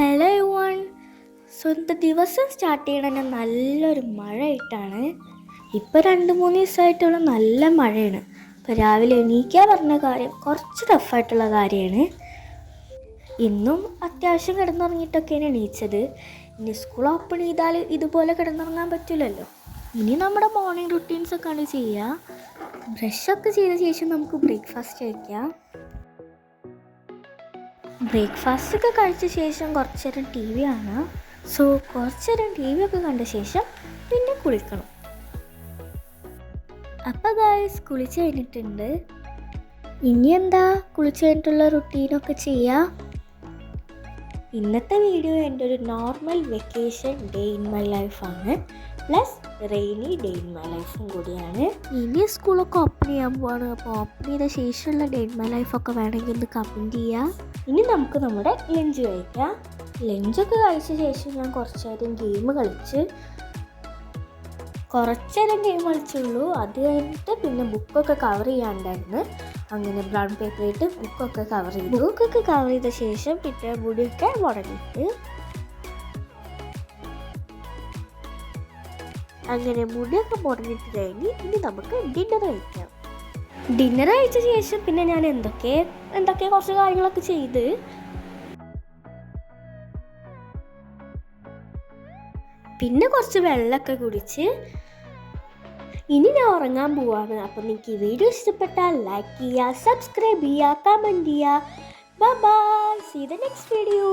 Hello എവൺ. സ്വന്തം ദിവസം start ചെയ്യണ നല്ലൊരു മഴയായിട്ടാണ്. ഇപ്പോൾ 2-3 ദിവസമായിട്ടുള്ള നല്ല മഴയാണ്. ഇപ്പോൾ രാവിലെ എണീക്കാൻ പറഞ്ഞ കാര്യം കുറച്ച് ടഫായിട്ടുള്ള കാര്യമാണ്. ഇന്നും അത്യാവശ്യം കിടന്നുറങ്ങിയിട്ടൊക്കെയാണ് എണീച്ചത്. ഇനി സ്കൂൾ ഓപ്പൺ ചെയ്താൽ ഇതുപോലെ കിടന്നുറങ്ങാൻ പറ്റില്ലല്ലോ. ഇനി നമ്മുടെ മോർണിംഗ് റുട്ടീൻസൊക്കെയാണ് ചെയ്യുക. ബ്രഷൊക്കെ ചെയ്ത ശേഷം നമുക്ക് ബ്രേക്ക്ഫാസ്റ്റ് കഴിക്കാം. ബ്രേക്ക്ഫാസ്റ്റൊക്കെ കഴിച്ച ശേഷം കുറച്ച് നേരം ടി വി കാണാം. കുറച്ച് നേരം ടി വി ഒക്കെ കണ്ട ശേഷം പിന്നെ കുളിക്കണം. അപ്പോൾ ഗായ്സ്, കുളിച്ച് കഴിഞ്ഞിട്ടുണ്ട്. ഇനി എന്താ കുളിച്ച് കഴിഞ്ഞിട്ടുള്ള റുട്ടീനൊക്കെ ചെയ്യുക. ഇന്നത്തെ വീഡിയോ എൻ്റെ ഒരു normal vacation day in my ലൈഫാണ്, plus rainy day in my ലൈഫും കൂടിയാണ്. ഇനി സ്കൂളൊക്കെ ഓപ്പൺ ചെയ്യാൻ പോവാണ്. അപ്പോൾ ഓപ്പൺ ചെയ്ത ശേഷമുള്ള ഡേ ഇൻ മൈ ലൈഫൊക്കെ വേണമെങ്കിൽ ഒന്ന് കമൻറ്റ് ചെയ്യുക. ഇനി നമുക്ക് നമ്മുടെ ലഞ്ച് കഴിക്കാം. ലഞ്ചൊക്കെ കഴിച്ച ശേഷം ഞാൻ കുറച്ച് നേരം ഗെയിം കളിച്ചുള്ളൂ. അത് കഴിഞ്ഞിട്ട് പിന്നെ ബുക്കൊക്കെ കവർ ചെയ്യാണ്ടായിരുന്നു. അങ്ങനെ ബ്രൗൺ പേപ്പർ ഇട്ട് ബുക്കൊക്കെ കവർ ചെയ്ത ശേഷം പിന്നെ മുടിയൊക്കെ മുടങ്ങിയിട്ട് അങ്ങനെ മുടിയൊക്കെ മുടങ്ങിയിട്ട് കഴിഞ്ഞ് ഇനി നമുക്ക് ഡിന്നർ കഴിക്കാം. ഡിന്നർ കഴിച്ച ശേഷം പിന്നെ ഞാൻ എന്തൊക്കെ കുറച്ച് കാര്യങ്ങളൊക്കെ ചെയ്ത് പിന്നെ കുറച്ച് വെള്ളമൊക്കെ കുടിച്ച് ഇനി ഞാൻ ഉറങ്ങാൻ പോവാണ്. അപ്പം നിങ്ങൾക്ക് ഈ വീഡിയോ ഇഷ്ടപ്പെട്ടാൽ ലൈക്ക് ചെയ്യുക, സബ്സ്ക്രൈബ് ചെയ്യുക, കമൻറ്റ് ചെയ്യുക. Bye bye, see the next video.